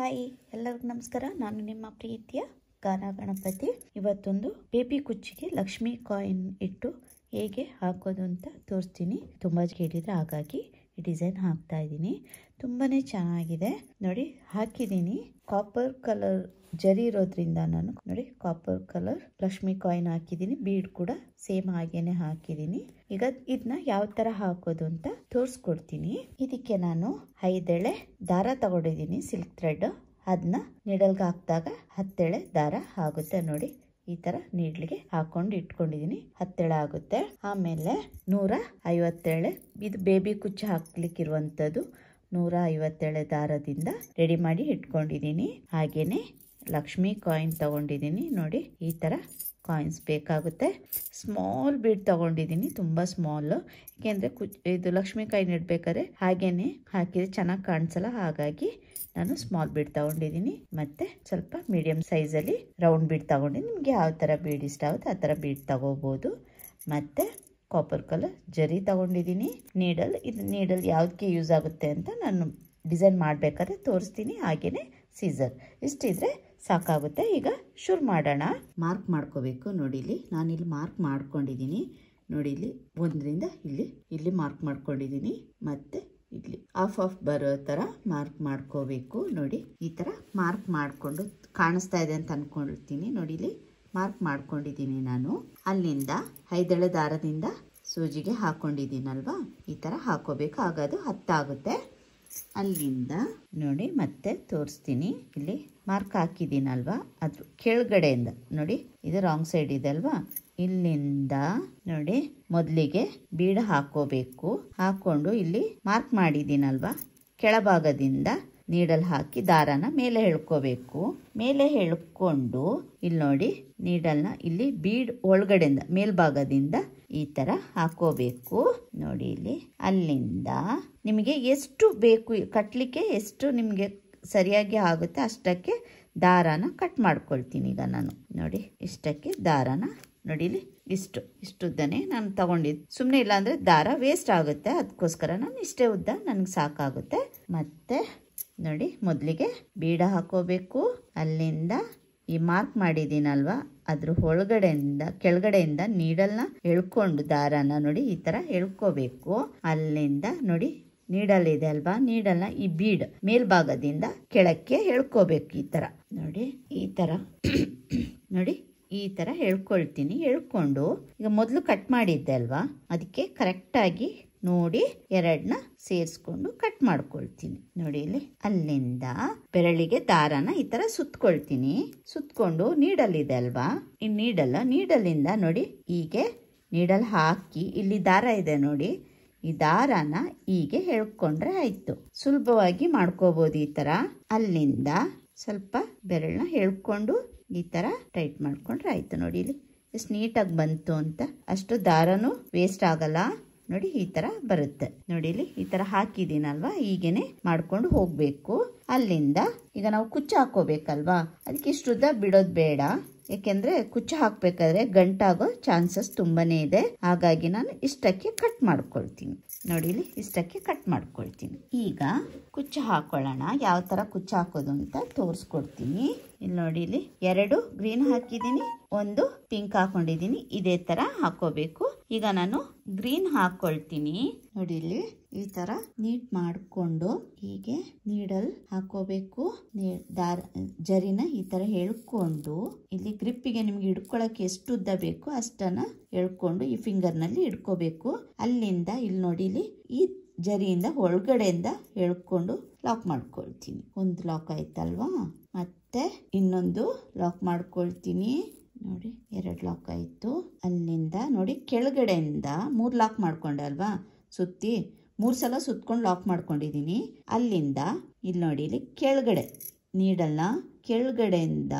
Hi ಎಲ್ಲರಿಗೂ ನಮಸ್ಕಾರ. ನಾನು ನಿಮ್ಮ ಪ್ರೀತಿಯ ಗಾನ ಗಣಪತಿ. ಇವತ್ತೊಂದು ಬೇಬಿ ಕುಚ್ಚಿಗೆ ಲಕ್ಷ್ಮಿ ಕಾಯಿನ್ ಇಟ್ಟು ಹೇಗೆ ಹಾಕೋದು ಅಂತ ತೋರಿಸ್ತೀನಿ. ತುಂಬ ಕೇಳಿದ್ರೆ ಹಾಗಾಗಿ ಈ ಡಿಸೈನ್ ಹಾಕ್ತಾ ಇದ್ದೀನಿ. ತುಂಬಾನೇ ಚೆನ್ನಾಗಿದೆ ನೋಡಿ. ಹಾಕಿದ್ದೀನಿ ಕಾಪರ್ ಕಲರ್ ಜರಿ ಇರೋದ್ರಿಂದ ನಾನು ನೋಡಿ ಕಾಪರ್ ಕಲರ್ ಲಕ್ಷ್ಮಿ ಕಾಯಿನ್ ಹಾಕಿದ್ದೀನಿ. ಬೀಡ್ ಕೂಡ ಸೇಮ್ ಹಾಗೇನೆ ಹಾಕಿದ್ದೀನಿ. ಈಗ ಇದನ್ನ ಯಾವ ತರ ಹಾಕೋದು ಅಂತ ತೋರಿಸ್ಕೊಡ್ತೀನಿ. ಇದಕ್ಕೆ ನಾನು 5 ಎಳೆ ದಾರ ತಗೊಂಡಿದ್ದೀನಿ, ಸಿಲ್ಕ್ ಥ್ರೆಡ್. ಅದನ್ನ ನೀಡಲ್ಗೆ ಹಾಕಿದಾಗ 10 ಎಳೆ ದಾರ ಆಗುತ್ತೆ ನೋಡಿ. ಈ ತರ ನೀಡ್ಲಿಗೆ ಹಾಕೊಂಡು ಇಟ್ಕೊಂಡಿದೀನಿ. 10 ಎಳೆ ಆಗುತ್ತೆ. ಆಮೇಲೆ 150 ಎಳೆ, ಇದು ಬೇಬಿ ಕುಚ್ಚು ಹಾಕ್ಲಿಕ್ಕಿರುವಂತದ್ದು. 150 ಎಳೆ ದಾರದಿಂದ ರೆಡಿ ಮಾಡಿ ಇಟ್ಕೊಂಡಿದೀನಿ. ಹಾಗೇನೆ ಲಕ್ಷ್ಮಿ ಕಾಯಿನ್ ತಗೊಂಡಿದ್ದೀನಿ ನೋಡಿ. ಈ ತರ ಕಾಯಿನ್ಸ್ ಬೇಕಾಗುತ್ತೆ. ಸ್ಮಾಲ್ ಬೀಡ್ ತಗೊಂಡಿದ್ದೀನಿ, ತುಂಬಾ ಸ್ಮಾಲ್. ಯಾಕೆಂದ್ರೆ ಇದು ಲಕ್ಷ್ಮಿ ಕಾಯಿನ್ ಇಡ್ಬೇಕಾದ್ರೆ ಹಾಗೇನೆ ಹಾಕಿದ್ರೆ ಚೆನ್ನಾಗಿ ಕಾಣಿಸಲ್ಲ, ಹಾಗಾಗಿ ನಾನು ಸ್ಮಾಲ್ ಬೀಡ್ ತಗೊಂಡಿದ್ದೀನಿ. ಮತ್ತೆ ಸ್ವಲ್ಪ ಮೀಡಿಯಂ ಸೈಜ್ ಅಲ್ಲಿ ರೌಂಡ್ ಬೀಡ್ ತಗೊಂಡಿದ್ದೀನಿ. ನಿಮ್ಗೆ ಯಾವ ತರ ಬೀಡ್ ಇಷ್ಟ ಆಗುತ್ತೆ ಆ ತರ ಬೀಡ್ ತಗೋಬಹುದು. ಮತ್ತೆ ಕಾಪರ್ ಕಲರ್ ಜರಿ ತಗೊಂಡಿದ್ದೀನಿ. ನೀಡಲ್, ಇದು ನೀಡಲ್ ಯಾವ್ದಕ್ಕೆ ಯೂಸ್ ಆಗುತ್ತೆ ಅಂತ ನಾನು ಡಿಸೈನ್ ಮಾಡ್ಬೇಕಾದ್ರೆ ತೋರಿಸ್ತೀನಿ. ಹಾಗೇನೆ ಸೀಸರ್ ಇಷ್ಟಿದ್ರೆ ಸಾಕಾಗುತ್ತೆ. ಈಗ ಶುರು ಮಾಡೋಣ. ಮಾರ್ಕ್ ಮಾಡ್ಕೋಬೇಕು ನೋಡಿ. ಇಲ್ಲಿ ನಾನಿಲ್ಲಿ ಮಾರ್ಕ್ ಮಾಡ್ಕೊಂಡಿದ್ದೀನಿ ನೋಡಿ. ಇಲ್ಲಿ 1ರಿಂದ ಇಲ್ಲಿ ಮಾರ್ಕ್ ಮಾಡ್ಕೊಂಡಿದ್ದೀನಿ. ಮತ್ತೆ ಇಲ್ಲಿ ಆಫ್ ಬರೋ ತರ ಮಾರ್ಕ್ ಮಾಡ್ಕೋಬೇಕು ನೋಡಿ. ಈ ತರ ಮಾರ್ಕ್ ಮಾಡ್ಕೊಂಡು ಕಾಣಿಸ್ತಾ ಇದೆ ಅಂತ ಅನ್ಕೊಳ್ತೀನಿ ನೋಡಿ. ಇಲ್ಲಿ ಮಾರ್ಕ್ ಮಾಡ್ಕೊಂಡಿದ್ದೀನಿ ನಾನು. ಅಲ್ಲಿಂದ 5 ಎಳೆ ದಾರದಿಂದ ಸೂಜಿಗೆ ಹಾಕೊಂಡಿದ್ದೀನಲ್ವಾ, ಈ ತರ ಹಾಕೋಬೇಕು. ಆಗೋದು 10 ಆಗುತ್ತೆ. ಅಲ್ಲಿಂದ ನೋಡಿ ಮತ್ತೆ ತೋರಿಸ್ತೀನಿ. ಇಲ್ಲಿ ಮಾರ್ಕ್ ಹಾಕಿದ್ದೀನಲ್ವಾ, ಅದು ಕೆಳಗಡೆಯಿಂದ ನೋಡಿ, ಇದು ರಾಂಗ್ ಸೈಡ್ ಇದೆ ಅಲ್ವಾ, ಇಲ್ಲಿಂದ ನೋಡಿ ಮೊದಲಿಗೆ ಬೀಡ್ ಹಾಕೋಬೇಕು. ಹಾಕೊಂಡು ಇಲ್ಲಿ ಮಾರ್ಕ್ ಮಾಡಿದ್ದೀನಲ್ವಾ, ಕೆಳಭಾಗದಿಂದ ನೀಡಲ್ ಹಾಕಿ ದಾರನ ಮೇಲೆ ಎಳ್ಕೋಬೇಕು. ಮೇಲೆ ಎಳ್ಕೊಂಡು ಇಲ್ಲಿ ನೋಡಿ ನೀಡಲ್ನ ಇಲ್ಲಿ ಬೀಡ್ ಒಳಗಡೆಯಿಂದ ಮೇಲ್ಭಾಗದಿಂದ ಈ ತರ ಹಾಕೋಬೇಕು ನೋಡಿ. ಇಲ್ಲಿ ಅಲ್ಲಿಂದ ನಿಮಗೆ ಎಷ್ಟು ಬೇಕು ಕಟ್ಲಿಕ್ಕೆ, ಎಷ್ಟು ನಿಮಗೆ ಸರಿಯಾಗಿ ಆಗುತ್ತೆ ಅಷ್ಟಕ್ಕೆ ದಾರಾನ ಕಟ್ ಮಾಡ್ಕೊಳ್ತೀನಿ. ಈಗ ನಾನು ನೋಡಿ ಇಷ್ಟಕ್ಕೆ ದಾರಾನ ನೋಡಿ, ಇಲ್ಲಿ ಇಷ್ಟು ಉದ್ದನೇ ನಾನು ತಗೊಂಡಿದ್ದು. ಸುಮ್ಮನೆ ಇಲ್ಲ ಅಂದ್ರೆ ದಾರ ವೇಸ್ಟ್ ಆಗುತ್ತೆ, ಅದಕ್ಕೋಸ್ಕರ ನಾನು ಇಷ್ಟೇ ಉದ್ದ ನನಗೆ ಸಾಕಾಗುತ್ತೆ. ಮತ್ತೆ ನೋಡಿ ಮೊದಲಿಗೆ ಬೀಡ ಹಾಕೋಬೇಕು. ಅಲ್ಲಿಂದ ಈ ಮಾರ್ಕ್ ಮಾಡಿದ್ದೀನಲ್ವಾ, ಅದ್ರ ಕೆಳಗಡೆಯಿಂದ ನೀಡಲ್ನ ಎಳ್ಕೊಂಡು ದಾರನ ನೋಡಿ ಈ ತರ ಎಳ್ಕೋಬೇಕು. ಅಲ್ಲಿಂದ ನೋಡಿ ನೀಡಲ್ ಇದೆ ಅಲ್ವಾ, ನೀಡಲ್ನ ಈ ಬೀಡ್ ಮೇಲ್ಭಾಗದಿಂದ ಕೆಳಕ್ಕೆ ಎಳ್ಕೋಬೇಕು. ಈ ತರ ನೋಡಿ, ಈ ತರ ನೋಡಿ ಈ ತರ ಎಳ್ಕೊಳ್ತೀನಿ. ಎಳ್ಕೊಂಡು ಈಗ ಮೊದಲು ಕಟ್ ಮಾಡಿದ್ದೆ ಅಲ್ವಾ, ಅದಕ್ಕೆ ಕರೆಕ್ಟಾಗಿ ನೋಡಿ ಎರಡನ್ನ ಸೇರಿಸ್ಕೊಂಡು ಕಟ್ ಮಾಡ್ಕೊಳ್ತೀನಿ ನೋಡಿ. ಇಲ್ಲಿ ಅಲ್ಲಿಂದ ಬೆರಳಿಗೆ ದಾರನ ಈ ತರ ಸುತ್ಕೊಳ್ತೀನಿ. ಸುತ್ಕೊಂಡು ನೀಡಲ್ ಇದೆ ಅಲ್ವಾ, ಈ ನೀಡಲಿಂದ ನೋಡಿ ಹೀಗೆ ನೀಡಲ್ ಹಾಕಿ ಇಲ್ಲಿ ದಾರ ಇದೆ ನೋಡಿ, ಈ ದಾರನ ಹೀಗೆ ಎಳ್ಕೊಂಡ್ರೆ ಆಯ್ತು. ಸುಲಭವಾಗಿ ಮಾಡ್ಕೋಬಹುದು ಈ ತರ. ಅಲ್ಲಿಂದ ಸ್ವಲ್ಪ ಬೆರಳನ್ನ ಎಳ್ಕೊಂಡು ಈ ತರ ಟೈಟ್ ಮಾಡ್ಕೊಂಡ್ರೆ ಆಯ್ತು ನೋಡಿ. ಇಲ್ಲಿ ಎಷ್ಟು ನೀಟಾಗಿ ಬಂತು ಅಂತ. ಅಷ್ಟು ದಾರನು ವೇಸ್ಟ್ ಆಗಲ್ಲ ನೋಡಿ. ಈ ತರ ಬರುತ್ತೆ ನೋಡಿ. ಇಲ್ಲಿ ಈ ತರ ಹಾಕಿದೀನಲ್ವಾ, ಹೀಗೇನೆ ಮಾಡ್ಕೊಂಡು ಹೋಗ್ಬೇಕು. ಅಲ್ಲಿಂದ ಈಗ ನಾವು ಕುಚ್ಚು ಹಾಕೋಬೇಕಲ್ವಾ, ಅದಕ್ಕೆ ಇಷ್ಟು ಉದ್ದ ಬಿಡೋದು ಬೇಡ. ಯಾಕೆಂದ್ರೆ ಕುಚ್ಚು ಹಾಕ್ಬೇಕಾದ್ರೆ ಗಂಟಾಗೋ ಚಾನ್ಸಸ್ ತುಂಬಾನೇ ಇದೆ. ಹಾಗಾಗಿ ನಾನು ಇಷ್ಟಕ್ಕೆ ಕಟ್ ಮಾಡ್ಕೊಳ್ತೀನಿ ನೋಡಿ. ಇಲ್ಲಿ ಇಷ್ಟಕ್ಕೆ ಕಟ್ ಮಾಡ್ಕೊಳ್ತೀನಿ. ಈಗ ಕುಚ್ಚು ಹಾಕೊಳ್ಳೋಣ. ಯಾವ ತರ ಕುಚ್ಚು ಹಾಕೋದು ಅಂತ ತೋರಿಸ್ಕೊಡ್ತೀನಿ. ಇಲ್ಲಿ ನೋಡಿ, ಇಲ್ಲಿ 2 ಗ್ರೀನ್ ಹಾಕಿದ್ದೀನಿ, 1 ಪಿಂಕ್ ಹಾಕೊಂಡಿದ್ದೀನಿ. ಇದೇ ತರ ಹಾಕೋಬೇಕು. ಈಗ ನಾನು ಗ್ರೀನ್ ಹಾಕೊಳ್ತೀನಿ ನೋಡಿ. ಇಲ್ಲಿ ಈ ತರ ನೀಟ್ ಮಾಡ್ಕೊಂಡು ಹೀಗೆ ನೀಡಲ್ ಹಾಕೋಬೇಕು. ಜರಿನ ಈ ತರ ಎಳ್ಕೊಂಡು ಇಲ್ಲಿ ಗ್ರಿಪ್ಪಿಗೆ ನಿಮ್ಗೆ ಹಿಡ್ಕೊಳಕ್ಕೆ ಎಷ್ಟು ಉದ್ದ ಬೇಕು ಅಷ್ಟನ್ನ ಎಳ್ಕೊಂಡು ಈ ಫಿಂಗರ್ ನಲ್ಲಿ ಹಿಡ್ಕೋಬೇಕು. ಅಲ್ಲಿಂದ ಇಲ್ಲಿ ನೋಡಿ, ಇಲ್ಲಿ ಈ ಜರಿಯಿಂದ ಒಳಗಡೆಯಿಂದ ಎಳ್ಕೊಂಡು ಲಾಕ್ ಮಾಡ್ಕೊಳ್ತೀನಿ. 1 ಲಾಕ್ ಆಯ್ತಲ್ವಾ, ಮತ್ತೆ ಇನ್ನೊಂದು ಲಾಕ್ ಮಾಡ್ಕೊಳ್ತೀನಿ ನೋಡಿ. 2 ಲಾಕ್ ಆಯ್ತು. ಅಲ್ಲಿಂದ ನೋಡಿ ಕೆಳಗಡೆಯಿಂದ 3 ಲಾಕ್ ಮಾಡ್ಕೊಂಡೆ ಅಲ್ವಾ, ಸುತ್ತಿ 3 ಸಲ ಸುತ್ಕೊಂಡು ಲಾಕ್ ಮಾಡ್ಕೊಂಡಿದ್ದೀನಿ. ಅಲ್ಲಿಂದ ಇಲ್ಲಿ ನೋಡಿ, ಇಲ್ಲಿ ಕೆಳಗಡೆ ನೀಡಲ್ನ ಕೆಳಗಡೆಯಿಂದ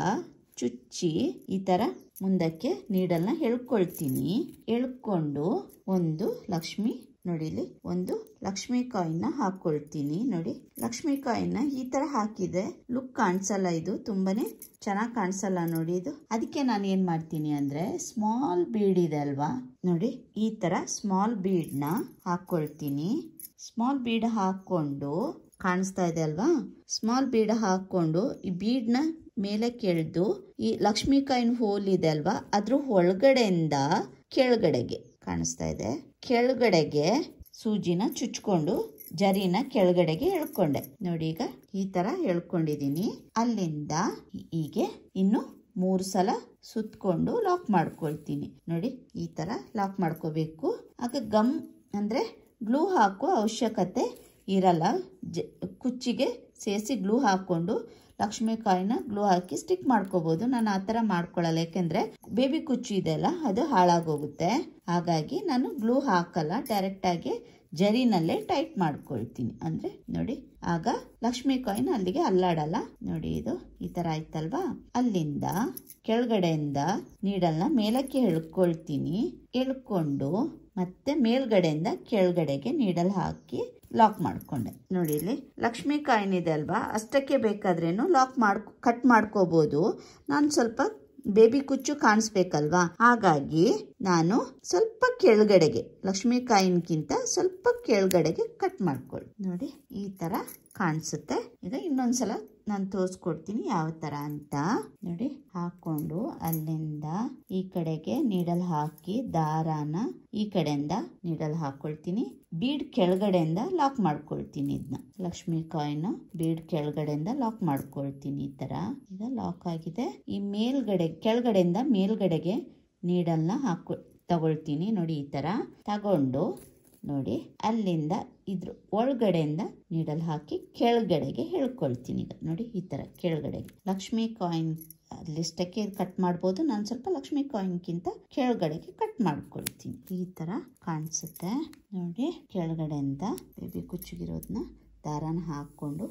ಚುಚ್ಚಿ ಈ ತರ ಮುಂದಕ್ಕೆ ನೀಡಲ್ನ ಎಳ್ಕೊಳ್ತೀನಿ. ಎಳ್ಕೊಂಡು ಒಂದು ಲಕ್ಷ್ಮಿ ನೋಡಿ, ಇಲ್ಲಿ ಒಂದು ಲಕ್ಷ್ಮಿ ಕಾಯಿನ್ ಹಾಕೊಳ್ತೀನಿ ನೋಡಿ. ಲಕ್ಷ್ಮಿ ಕಾಯಿನ್ ಈ ತರ ಹಾಕಿದ್ರೆ ಲುಕ್ ಕಾಣಿಸಲ್ಲ, ಇದು ತುಂಬಾನೇ ಚೆನ್ನಾಗಿ ಕಾಣಿಸಲ್ಲ ನೋಡಿ. ಇದು ಅದಕ್ಕೆ ನಾನು ಏನ್ ಮಾಡ್ತೀನಿ ಅಂದ್ರೆ ಸ್ಮಾಲ್ ಬೀಡ್ ಇದೆ ಅಲ್ವಾ ನೋಡಿ, ಈ ತರ ಸ್ಮಾಲ್ ಬೀಡ್ ನ ಹಾಕೊಳ್ತೀನಿ. ಸ್ಮಾಲ್ ಬೀಡ್ ಹಾಕೊಂಡು ಕಾಣಿಸ್ತಾ ಇದೆ ಅಲ್ವಾ? ಸ್ಮಾಲ್ ಬೀಡ್ ಹಾಕೊಂಡು ಈ ಬೀಡ್ನ ಮೇಲೆ ಕೆಳೆದು ಈ ಲಕ್ಷ್ಮೀಕಾಯಿನ ಹೋಲ್ ಇದೆ ಅಲ್ವಾ, ಅದ್ರ ಒಳಗಡೆಯಿಂದ ಕೆಳಗಡೆಗೆ ಕಾಣಿಸ್ತಾ ಇದೆ, ಕೆಳಗಡೆಗೆ ಸೂಜಿನ ಚುಚ್ಕೊಂಡು ಜರಿನ ಕೆಳಗಡೆಗೆ ಎಳ್ಕೊಂಡೆ ನೋಡಿ. ಈಗ ಈ ತರ ಎಳ್ಕೊಂಡಿದೀನಿ. ಅಲ್ಲಿಂದ ಹೀಗೆ ಇನ್ನು 3 ಸಲ ಸುತ್ತಕೊಂಡು ಲಾಕ್ ಮಾಡ್ಕೊಳ್ತೀನಿ ನೋಡಿ. ಈ ತರ ಲಾಕ್ ಮಾಡ್ಕೋಬೇಕು. ಆಗ ಗಮ್ ಅಂದ್ರೆ ಗ್ಲೂ ಹಾಕುವ ಅವಶ್ಯಕತೆ ಇರಲ್ಲ. ಕುಚ್ಚಿಗೆ ಸೇರಿಸಿ ಗ್ಲೂ ಹಾಕೊಂಡು ಲಕ್ಷ್ಮೀಕಾಯಿನ ಗ್ಲೂ ಹಾಕಿ ಸ್ಟಿಕ್ ಮಾಡ್ಕೋಬಹುದು. ನಾನು ಆ ಥರ ಮಾಡ್ಕೊಳ್ಳಲ್ಲ, ಯಾಕೆಂದ್ರೆ ಬೇಬಿ ಕುಚ್ಚು ಇದೆಲ್ಲ ಅದು ಹಾಳಾಗೋಗುತ್ತೆ. ಹಾಗಾಗಿ ನಾನು ಗ್ಲೂ ಹಾಕಲ್ಲ, ಡೈರೆಕ್ಟ್ ಆಗಿ ಜರಿನಲ್ಲೇ ಟೈಟ್ ಮಾಡ್ಕೊಳ್ತೀನಿ. ಅಂದ್ರೆ ನೋಡಿ, ಆಗ ಲಕ್ಷ್ಮೀಕಾಯಿನ ಅಲ್ಲಿಗೆ ಅಲ್ಲಾಡಲ್ಲ ನೋಡಿ. ಇದು ಈ ತರ ಆಯ್ತಲ್ವಾ? ಅಲ್ಲಿಂದ ಕೆಳಗಡೆಯಿಂದ ನೀಡಲ್ನ ಮೇಲಕ್ಕೆ ಎಳ್ಕೊಳ್ತೀನಿ. ಎಳ್ಕೊಂಡು ಮತ್ತೆ ಮೇಲ್ಗಡೆಯಿಂದ ಕೆಳಗಡೆಗೆ ನೀಡಲ್ ಹಾಕಿ ಲಾಕ್ ಮಾಡ್ಕೊಂಡೆ ನೋಡಿ. ಇಲ್ಲಿ ಲಕ್ಷ್ಮೀಕಾಯಿನ್ ಇದೆ ಅಲ್ವಾ, ಅಷ್ಟಕ್ಕೆ ಬೇಕಾದ್ರೇನು ಲಾಕ್ ಕಟ್ ಮಾಡ್ಕೋಬಹುದು. ನಾನು ಸ್ವಲ್ಪ ಬೇಬಿ ಕುಚ್ಚು ಕಾಣಿಸ್ಬೇಕಲ್ವಾ, ಹಾಗಾಗಿ ನಾನು ಸ್ವಲ್ಪ ಕೆಳಗಡೆಗೆ, ಲಕ್ಷ್ಮೀಕಾಯಿನ್ಗಿಂತ ಸ್ವಲ್ಪ ಕೆಳಗಡೆಗೆ ಕಟ್ ಮಾಡ್ಕೊಳ್ಳಿ ನೋಡಿ. ಈ ತರ ಕಾಣಿಸುತ್ತೆ. ಈಗ ಇನ್ನೊಂದ್ಸಲ ನಾನು ತೋರಿಸ್ಕೊಡ್ತೀನಿ ಯಾವ ತರ ಅಂತ ನೋಡಿ. ಹಾಕೊಂಡು ಅಲ್ಲಿಂದ ಈ ಕಡೆಗೆ ನೀಡಲ್ ಹಾಕಿ ದಾರಾನ ಈ ಕಡೆಯಿಂದ ನೀಡಲ್ ಹಾಕೊಳ್ತೀನಿ. ಬೀಡ್ ಕೆಳಗಡೆಯಿಂದ ಲಾಕ್ ಮಾಡ್ಕೊಳ್ತೀನಿ. ಇದನ್ನ ಲಕ್ಷ್ಮೀಕಾಯಿನ ಬೀಡ್ ಕೆಳಗಡೆಯಿಂದ ಲಾಕ್ ಮಾಡ್ಕೊಳ್ತೀನಿ. ಈ ತರ ಈಗ ಲಾಕ್ ಆಗಿದೆ. ಈ ಮೇಲ್ಗಡೆ ಕೆಳಗಡೆಯಿಂದ ಮೇಲ್ಗಡೆಗೆ ನೀಡಲ್ನ ತಗೊಳ್ತೀನಿ ನೋಡಿ. ಈ ತರ ತಗೊಂಡು ನೋಡಿ, ಅಲ್ಲಿಂದ ಇದ್ರ ಒಳಗಡೆಯಿಂದ ನೀಡಲ್ ಹಾಕಿ ಕೆಳಗಡೆಗೆ ಹೇಳ್ಕೊಳ್ತೀನಿ. ಈಗ ನೋಡಿ, ಈ ತರ ಕೆಳಗಡೆಗೆ ಲಕ್ಷ್ಮೀ ಕಾಯಿನ್ ಲಿಸ್ಟಕ್ಕೆ ಕಟ್ ಮಾಡ್ಬೋದು. ನಾನು ಸ್ವಲ್ಪ ಲಕ್ಷ್ಮೀ ಕಾಯಿನ್ಗಿಂತ ಕೆಳಗಡೆಗೆ ಕಟ್ ಮಾಡ್ಕೊಳ್ತೀನಿ. ಈ ತರ ಕಾಣಿಸುತ್ತೆ ನೋಡಿ. ಕೆಳಗಡೆಯಿಂದ ಬೇಬಿ ಕುಚ್ಚಿಗಿರೋದನ್ನ ದಾರಾನ ಹಾಕೊಂಡು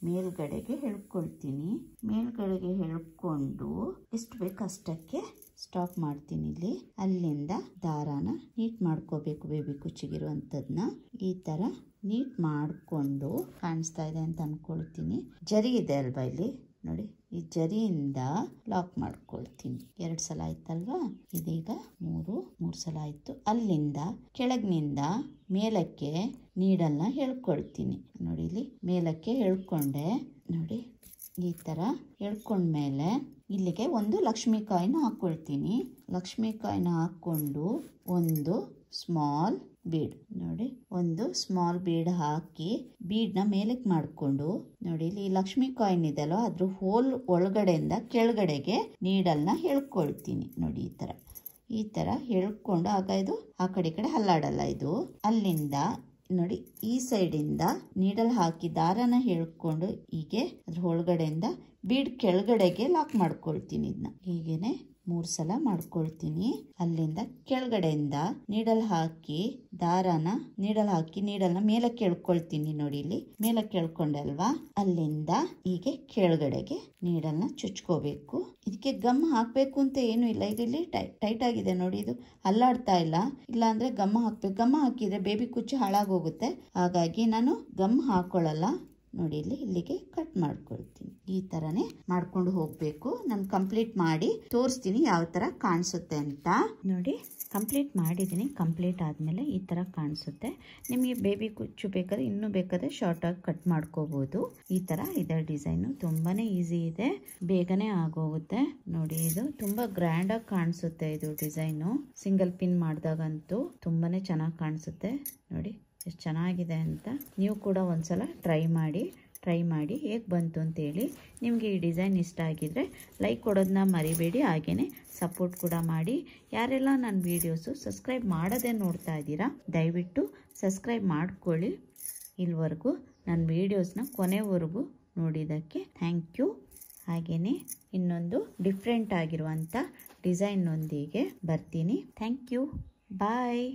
ಮೇಲ್ಗಡೆಗೆ ಎಳ್ಕೊಳ್ತೀನಿ. ಮೇಲ್ಗಡೆಗೆ ಎಳ್ಕೊಂಡು ಎಷ್ಟು ಬೇಕು ಅಷ್ಟಕ್ಕೆ ಸ್ಟಾಪ್ ಮಾಡ್ತೀನಿ. ಇಲ್ಲಿ ಅಲ್ಲಿಂದ ದಾರಾನ ನೀಟ್ ಮಾಡ್ಕೋಬೇಕು. ಬೇಬಿ ಕುಚ್ಚಿಗಿರುವಂತದ್ನ ಈ ತರ ನೀಟ್ ಮಾಡ್ಕೊಂಡು ಕಾಣಿಸ್ತಾ ಇದೆ ಅಂತ ಅನ್ಕೊಳ್ತೀನಿ. ಜರಿ ಇದೆ ಅಲ್ವಾ ಇಲ್ಲಿ ನೋಡಿ, ಈ ಜರಿಯಿಂದ ಲಾಕ್ ಮಾಡ್ಕೊಳ್ತೀನಿ. 2 ಸಲ ಆಯ್ತಲ್ವಾ? ಇದೀಗ 3 ಸಲ ಆಯ್ತು. ಅಲ್ಲಿಂದ ಕೆಳಗಿನಿಂದ ಮೇಲಕ್ಕೆ ನೀಡಲ್ನ ಎಳ್ಕೊಳ್ತೀನಿ ನೋಡಿ. ಇಲ್ಲಿ ಮೇಲಕ್ಕೆ ಎಳ್ಕೊಂಡೆ ನೋಡಿ. ಈ ತರ ಎಳ್ಕೊಂಡ್ಮೇಲೆ ಇಲ್ಲಿಗೆ ಒಂದು ಲಕ್ಷ್ಮೀ ಕಾಯಿನ ಹಾಕೊಳ್ತೀನಿ. ಲಕ್ಷ್ಮೀ ಕಾಯಿನ ಹಾಕೊಂಡು ಒಂದು ಸ್ಮಾಲ್ ಬೀಡ್ ನೋಡಿ, ಒಂದು ಸ್ಮಾಲ್ ಬೀಡ್ ಹಾಕಿ ಬೀಡ್ನ ಮೇಲಕ್ಕೆ ಮಾಡ್ಕೊಂಡು ನೋಡಿ, ಇಲ್ಲಿ ಲಕ್ಷ್ಮೀ ಕಾಯಿನ್ ಇದೆಯಲ್ಲ ಅದ್ರ ಹೋಲ್ ಒಳಗಡೆಯಿಂದ ಕೆಳಗಡೆಗೆ ನೀಡಲ್ನ ಎಳ್ಕೊಳ್ತೀನಿ ನೋಡಿ. ಈ ತರ ಎಳ್ಕೊಂಡು ಆಗ ಇದು ಆ ಕಡೆ ಹಲ್ಲಾಡಲ್ಲ ಇದು. ಅಲ್ಲಿಂದ ನೋಡಿ, ಈ ಸೈಡಿಂದ ನೀಡಲ್ ಹಾಕಿ ದಾರನ ಎಳ್ಕೊಂಡು ಹೀಗೆ ಅದ್ರ ಒಳಗಡೆಯಿಂದ ಬೀಡ್ ಕೆಳಗಡೆಗೆ ಲಾಕ್ ಮಾಡ್ಕೊಳ್ತೀನಿ. ಇದನ್ನ ಹೀಗೇನೆ 3 ಸಲ ಮಾಡ್ಕೊಳ್ತೀನಿ. ಅಲ್ಲಿಂದ ಕೆಳಗಡೆಯಿಂದ ನೀಡಲ್ ಹಾಕಿ ದಾರಾನ ನೀಡಲ್ನ ಮೇಲಕ್ಕೆ ಎಳ್ಕೊಳ್ತೀನಿ ನೋಡಿ. ಇಲ್ಲಿ ಮೇಲಕ್ಕೆ ಎಳ್ಕೊಂಡೆ ಅಲ್ವಾ, ಅಲ್ಲಿಂದ ಹೀಗೆ ಕೆಳಗಡೆಗೆ ನೀಡಲ್ನ ಚುಚ್ಕೋಬೇಕು. ಇದಕ್ಕೆ ಗಮ್ ಹಾಕ್ಬೇಕು ಅಂತ ಏನು ಇಲ್ಲ. ಈಗ ಇಲ್ಲಿ ಟೈಟ್ ಆಗಿದೆ ನೋಡಿ, ಇದು ಅಲ್ಲಾಡ್ತಾ ಇಲ್ಲ. ಇಲ್ಲ ಅಂದ್ರೆ ಗಮ್ ಹಾಕ್ಬೇಕು. ಗಮ್ ಹಾಕಿದ್ರೆ ಬೇಬಿ ಕುಚ್ಚು ಹಾಳಾಗೋಗುತ್ತೆ. ಹಾಗಾಗಿ ನಾನು ಗಮ್ ಹಾಕೊಳ್ಳಲ್ಲ ನೋಡಿ. ಇಲ್ಲಿಗೆ ಕಟ್ ಮಾಡ್ಕೊಳ್ತೀನಿ. ಈ ತರನೇ ಮಾಡ್ಕೊಂಡು ಹೋಗ್ಬೇಕು. ನಾನು ಕಂಪ್ಲೀಟ್ ಮಾಡಿ ತೋರಿಸ್ತೀನಿ ಯಾವ ತರ ಕಾಣಿಸುತ್ತೆ ಅಂತ ನೋಡಿ. ಕಂಪ್ಲೀಟ್ ಮಾಡಿದ್ದೀನಿ. ಕಂಪ್ಲೀಟ್ ಆದ್ಮೇಲೆ ಈ ತರ ಕಾಣಿಸುತ್ತೆ. ನಿಮಗೆ ಬೇಬಿ ಕುಚ್ಚು ಬೇಕಾದ್ರೆ ಇನ್ನೂ ಬೇಕಾದ್ರೆ ಶಾರ್ಟ್ ಆಗಿ ಕಟ್ ಮಾಡ್ಕೋಬಹುದು. ಈ ತರ ಇದರ ಡಿಸೈನ್ ತುಂಬಾನೇ ಈಸಿ ಇದೆ, ಬೇಗನೆ ಆಗೋಗುತ್ತೆ ನೋಡಿ. ಇದು ತುಂಬಾ ಗ್ರ್ಯಾಂಡ್ ಆಗಿ ಕಾಣಿಸುತ್ತೆ. ಇದು ಡಿಸೈನು ಸಿಂಗಲ್ ಪಿನ್ ಮಾಡಿದಾಗಂತೂ ತುಂಬಾನೇ ಚೆನ್ನಾಗಿ ಕಾಣಿಸುತ್ತೆ ನೋಡಿ. ಎಷ್ಟು ಚೆನ್ನಾಗಿದೆ ಅಂತ ನೀವು ಕೂಡ ಒಂದ್ಸಲ ಟ್ರೈ ಮಾಡಿ ಹೇಗೆ ಬಂತು ಅಂತೇಳಿ. ನಿಮಗೆ ಈ ಡಿಸೈನ್ ಇಷ್ಟ ಆಗಿದ್ರೆ ಲೈಕ್ ಕೊಡೋದನ್ನ ಮರಿಬೇಡಿ. ಹಾಗೇನೆ ಸಪೋರ್ಟ್ ಕೂಡ ಮಾಡಿ. ಯಾರೆಲ್ಲ ನನ್ನ ವಿಡಿಯೋಸು ಸಬ್ಸ್ಕ್ರೈಬ್ ಮಾಡದೆ ನೋಡ್ತಾ ಇದ್ದೀರಾ, ದಯವಿಟ್ಟು ಸಬ್ಸ್ಕ್ರೈಬ್ ಮಾಡ್ಕೊಳ್ಳಿ. ಇಲ್ಲಿವರೆಗೂ ನನ್ನ ವಿಡಿಯೋಸ್ನ ಕೊನೆವರೆಗೂ ನೋಡಿದ್ದಕ್ಕೆ ಥ್ಯಾಂಕ್ ಯು. ಹಾಗೇನೆ ಇನ್ನೊಂದು ಡಿಫ್ರೆಂಟ್ ಆಗಿರುವಂಥ ಡಿಸೈನ್ನೊಂದಿಗೆ ಬರ್ತೀನಿ. Thank you. ಬಾಯ್.